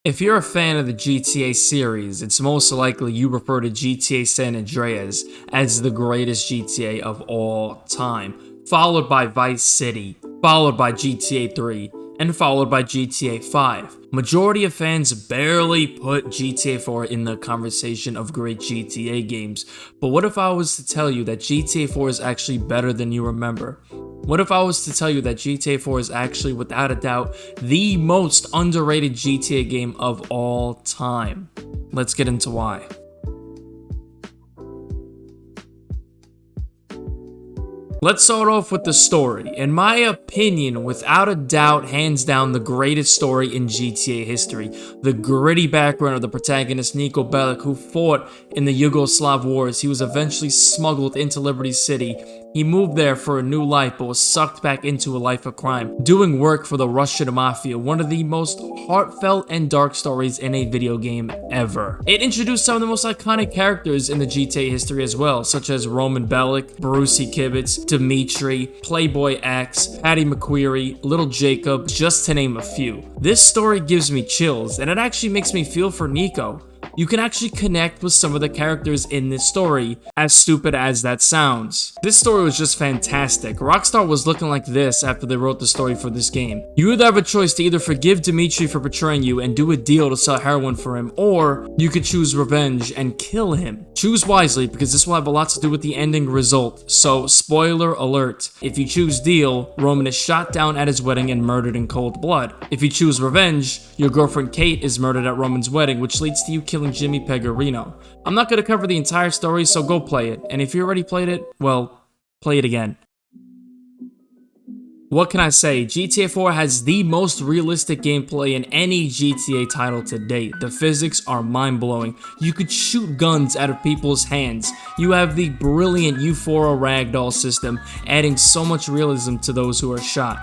If you're a fan of the GTA series, it's most likely you refer to GTA San Andreas as the greatest GTA of all time, followed by Vice City, followed by GTA 3, and followed by GTA 5. Majority of fans barely put GTA 4 in the conversation of great GTA games, but what if I was to tell you that GTA 4 is actually better than you remember? What if I was to tell you that GTA 4 is actually, without a doubt, the most underrated GTA game of all time? Let's get into why. Let's start off with the story. In my opinion, without a doubt, hands down, the greatest story in GTA history. The gritty background of the protagonist Niko Bellic, who fought in the Yugoslav wars. He was eventually smuggled into Liberty City. He moved there for a new life, but was sucked back into a life of crime, doing work for the Russian Mafia, one of the most heartfelt and dark stories in a video game ever. It introduced some of the most iconic characters in the GTA history as well, such as Roman Bellic, Brucey Kibitz, Dimitri, Playboy X, Patty McQuarrie, Little Jacob, just to name a few. This story gives me chills, and it actually makes me feel for Niko. You can actually connect with some of the characters in this story, as stupid as that sounds. This story was just fantastic. Rockstar was looking like this after they wrote the story for this game. You either have a choice to either forgive Dimitri for betraying you and do a deal to sell heroin for him, or you could choose revenge and kill him. Choose wisely, because this will have a lot to do with the ending result. So, spoiler alert, if you choose deal, Roman is shot down at his wedding and murdered in cold blood. If you choose revenge, your girlfriend Kate is murdered at Roman's wedding, which leads to you killing Jimmy Pegorino. I'm not going to cover the entire story, so go play it. And if you already played it, well, play it again. What can I say? GTA 4 has the most realistic gameplay in any GTA title to date. The physics are mind-blowing. You could shoot guns out of people's hands. You have the brilliant Euphoria ragdoll system, adding so much realism to those who are shot.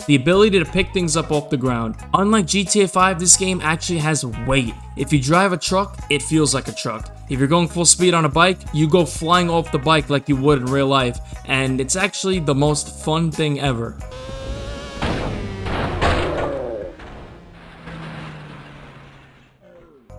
The ability to pick things up off the ground. Unlike GTA 5, this game actually has weight. If you drive a truck, it feels like a truck. If you're going full speed on a bike, you go flying off the bike like you would in real life, and it's actually the most fun thing ever.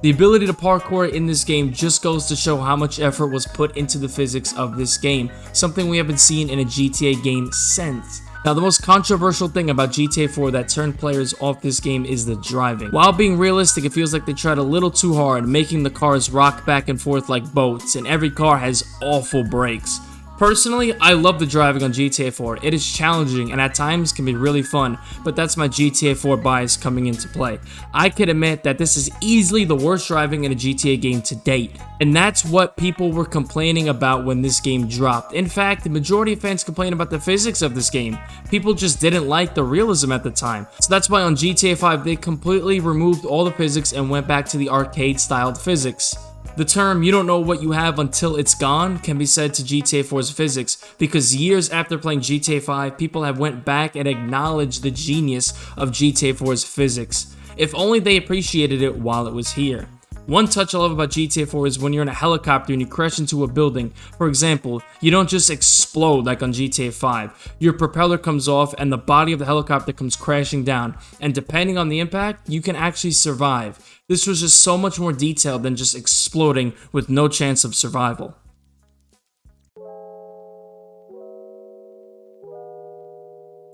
The ability to parkour in this game just goes to show how much effort was put into the physics of this game, something we haven't seen in a GTA game since. Now, the most controversial thing about GTA 4 that turned players off this game is the driving. While being realistic, it feels like they tried a little too hard, making the cars rock back and forth like boats, and every car has awful brakes. Personally, I love the driving on GTA 4. It is challenging and at times can be really fun, but that's my GTA 4 bias coming into play. I can admit that this is easily the worst driving in a GTA game to date, and that's what people were complaining about when this game dropped. In fact, the majority of fans complained about the physics of this game. People just didn't like the realism at the time. So that's why on GTA 5 they completely removed all the physics and went back to the arcade-styled physics. The term "you don't know what you have until it's gone" can be said to GTA 4's physics, because years after playing GTA 5, people have went back and acknowledged the genius of GTA 4's physics. If only they appreciated it while it was here. One touch I love about GTA 4 is when you're in a helicopter and you crash into a building. For example, you don't just explode like on GTA 5. Your propeller comes off and the body of the helicopter comes crashing down, and depending on the impact, you can actually survive. This was just so much more detailed than just exploding with no chance of survival.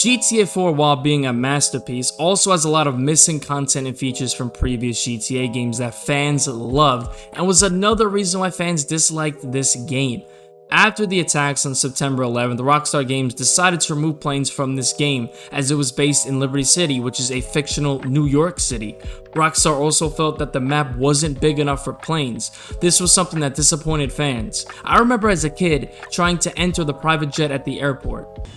GTA 4, while being a masterpiece, also has a lot of missing content and features from previous GTA games that fans loved, and was another reason why fans disliked this game. After the attacks on September 11th, the Rockstar Games decided to remove planes from this game, as it was based in Liberty City, which is a fictional New York City. Rockstar also felt that the map wasn't big enough for planes. This was something that disappointed fans. I remember as a kid trying to enter the private jet at the airport.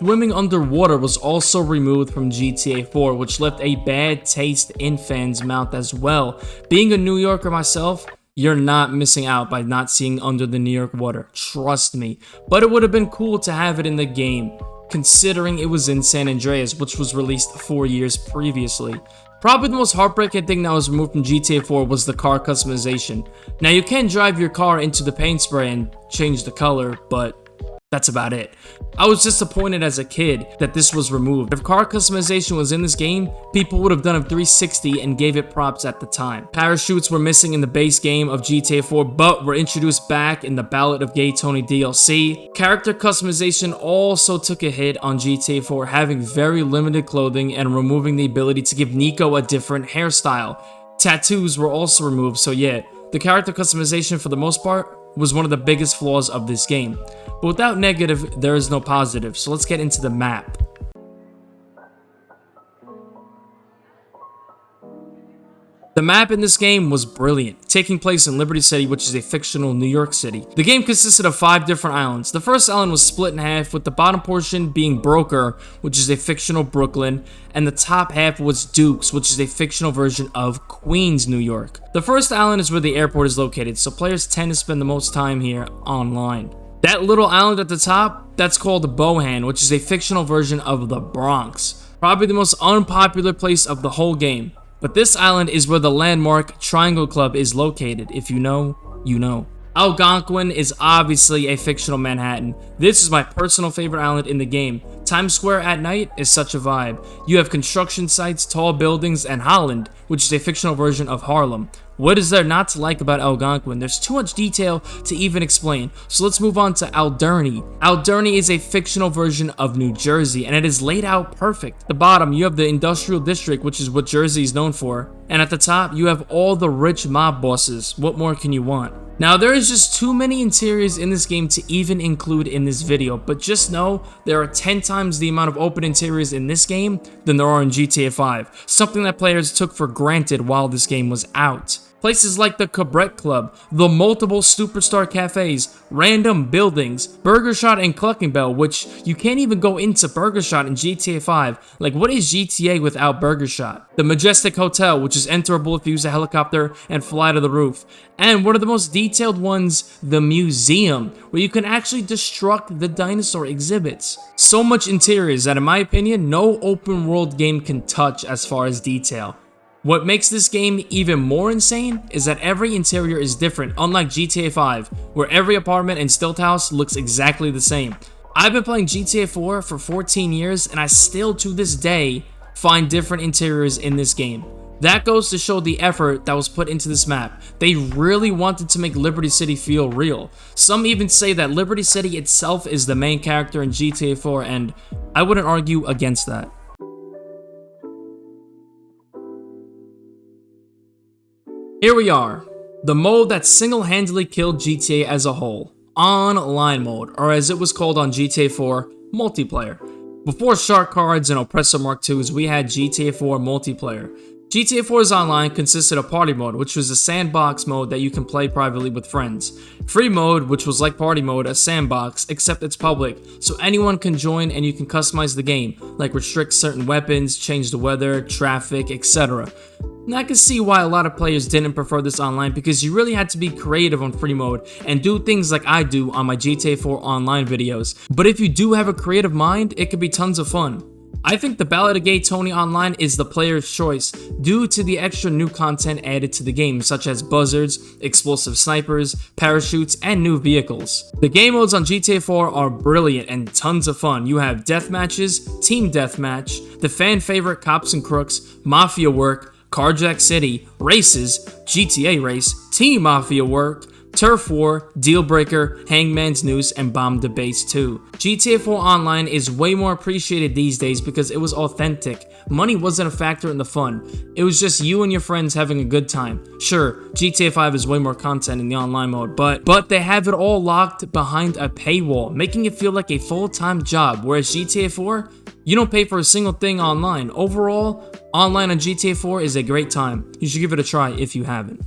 Swimming underwater was also removed from GTA 4, which left a bad taste in fans' mouth as well. Being a New Yorker myself, you're not missing out by not seeing under the New York water, trust me. But it would have been cool to have it in the game. considering it was in San Andreas, which was released 4 years previously. Probably the most heartbreaking thing that was removed from GTA 4 was the car customization. Now you can drive your car into the paint spray and change the color, but that's about it. I was disappointed as a kid that this was removed. If car customization was in this game, people would have done a 360 and gave it props at the time. Parachutes were missing in the base game of GTA 4, but were introduced back in the Ballad of Gay Tony DLC. Character customization also took a hit on GTA 4, having very limited clothing and removing the ability to give Nico a different hairstyle. Tattoos were also removed, so yeah, the character customization for the most part was one of the biggest flaws of this game. But without negative, there is no positive, so let's get into the map. The map in this game was brilliant, taking place in Liberty City, which is a fictional New York City. The game consisted of 5 different islands. The first island was split in half, with the bottom portion being Broker, which is a fictional Brooklyn, and the top half was Dukes, which is a fictional version of Queens, New York. The first island is where the airport is located, so players tend to spend the most time here online. That little island at the top, that's called Bohan, which is a fictional version of the Bronx. Probably the most unpopular place of the whole game. But this island is where the landmark Triangle Club is located. If you know, you know. Algonquin is obviously a fictional Manhattan. This is my personal favorite island in the game. Times Square at night is such a vibe. You have construction sites, tall buildings, and Holland, which is a fictional version of Harlem. What is there not to like about Algonquin? There's too much detail to even explain. So let's move on to Alderney. Alderney is a fictional version of New Jersey, and it is laid out perfect. At the bottom, you have the industrial district, which is what Jersey is known for. And at the top, you have all the rich mob bosses. What more can you want? Now, there is just too many interiors in this game to even include in this video, but just know there are 10 times the amount of open interiors in this game than there are in GTA 5, something that players took for granted while this game was out. Places like the Cabaret Club, the multiple superstar cafes, random buildings, Burger Shot and Clucking Bell, which you can't even go into Burger Shot in GTA 5. Like, what is GTA without Burger Shot? The Majestic Hotel, which is enterable if you use a helicopter and fly to the roof. And one of the most detailed ones, the museum, where you can actually destruct the dinosaur exhibits. So much interiors that, in my opinion, no open world game can touch as far as detail. What makes this game even more insane is that every interior is different, unlike GTA 5, where every apartment and stilt house looks exactly the same. I've been playing GTA 4 for 14 years, and I still to this day find different interiors in this game. That goes to show the effort that was put into this map. They really wanted to make Liberty City feel real. Some even say that Liberty City itself is the main character in GTA 4, and I wouldn't argue against that. Here we are, the mode that single-handedly killed GTA as a whole, online mode, or as it was called on GTA 4, multiplayer. Before Shark Cards and Oppressor Mark IIs, we had GTA 4 multiplayer. GTA 4's online consisted of Party Mode, which was a sandbox mode that you can play privately with friends. Free Mode, which was like Party Mode, a sandbox, except it's public, so anyone can join and you can customize the game, like restrict certain weapons, change the weather, traffic, etc. And I can see why a lot of players didn't prefer this online, because you really had to be creative on free mode and do things like I do on my GTA 4 online videos. But if you do have a creative mind, it could be tons of fun. I think the Ballad of Gay Tony Online is the player's choice due to the extra new content added to the game, such as buzzards, explosive snipers, parachutes, and new vehicles. The game modes on GTA 4 are brilliant and tons of fun. You have death matches, team deathmatch, the fan favorite Cops and Crooks, Mafia Work, Carjack City, races, GTA Race, Team Mafia Work, Turf War, Deal Breaker, Hangman's Noose, and Bomb Debates 2. GTA 4 Online is way more appreciated these days because it was authentic. Money wasn't a factor in the fun. It was just you and your friends having a good time. Sure, GTA 5 is way more content in the online mode, but they have it all locked behind a paywall, making it feel like a full-time job, whereas GTA 4, you don't pay for a single thing online. Overall, online on GTA 4 is a great time. You should give it a try if you haven't.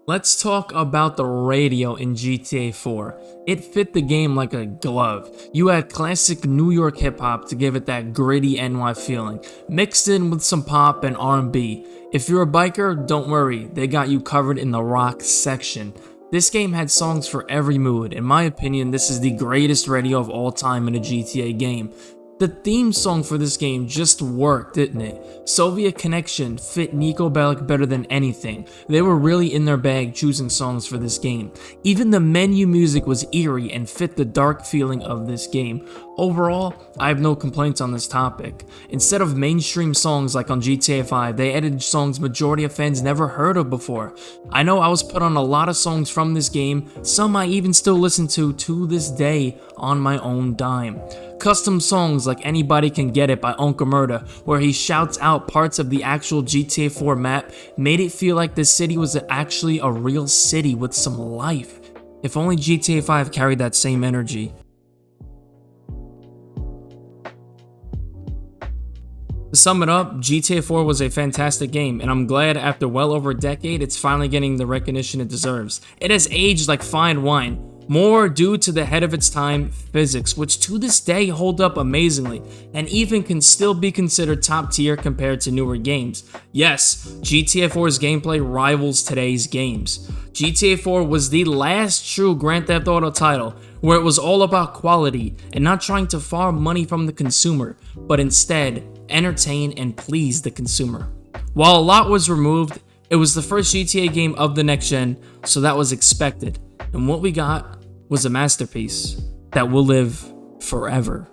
Let's talk about the radio in GTA 4. It fit the game like a glove. You had classic New York hip-hop to give it that gritty NY feeling, mixed in with some pop and R&B. If you're a biker, don't worry, they got you covered in the rock section. This game had songs for every mood. In my opinion, this is the greatest radio of all time in a GTA game. The theme song for this game just worked, didn't it? Soviet Connection fit Nico Bellic better than anything. They were really in their bag choosing songs for this game. Even the menu music was eerie and fit the dark feeling of this game. Overall, I have no complaints on this topic. Instead of mainstream songs like on GTA 5, they added songs majority of fans never heard of before. I know I was put on a lot of songs from this game, some I even still listen to this day on my own dime. Custom songs like Anybody Can Get It by Uncle Murda, where he shouts out parts of the actual GTA 4 map, made it feel like the city was actually a real city with some life. If only GTA 5 carried that same energy. To sum it up, GTA 4 was a fantastic game, and I'm glad after well over a decade it's finally getting the recognition it deserves. It has aged like fine wine, more due to the head of its time physics, which to this day hold up amazingly, and even can still be considered top tier compared to newer games. Yes, GTA 4's gameplay rivals today's games. GTA 4 was the last true Grand Theft Auto title where it was all about quality and not trying to farm money from the consumer, but instead entertain and please the consumer. While a lot was removed, it was the first GTA game of the next gen, so that was expected. And what we got was a masterpiece that will live forever.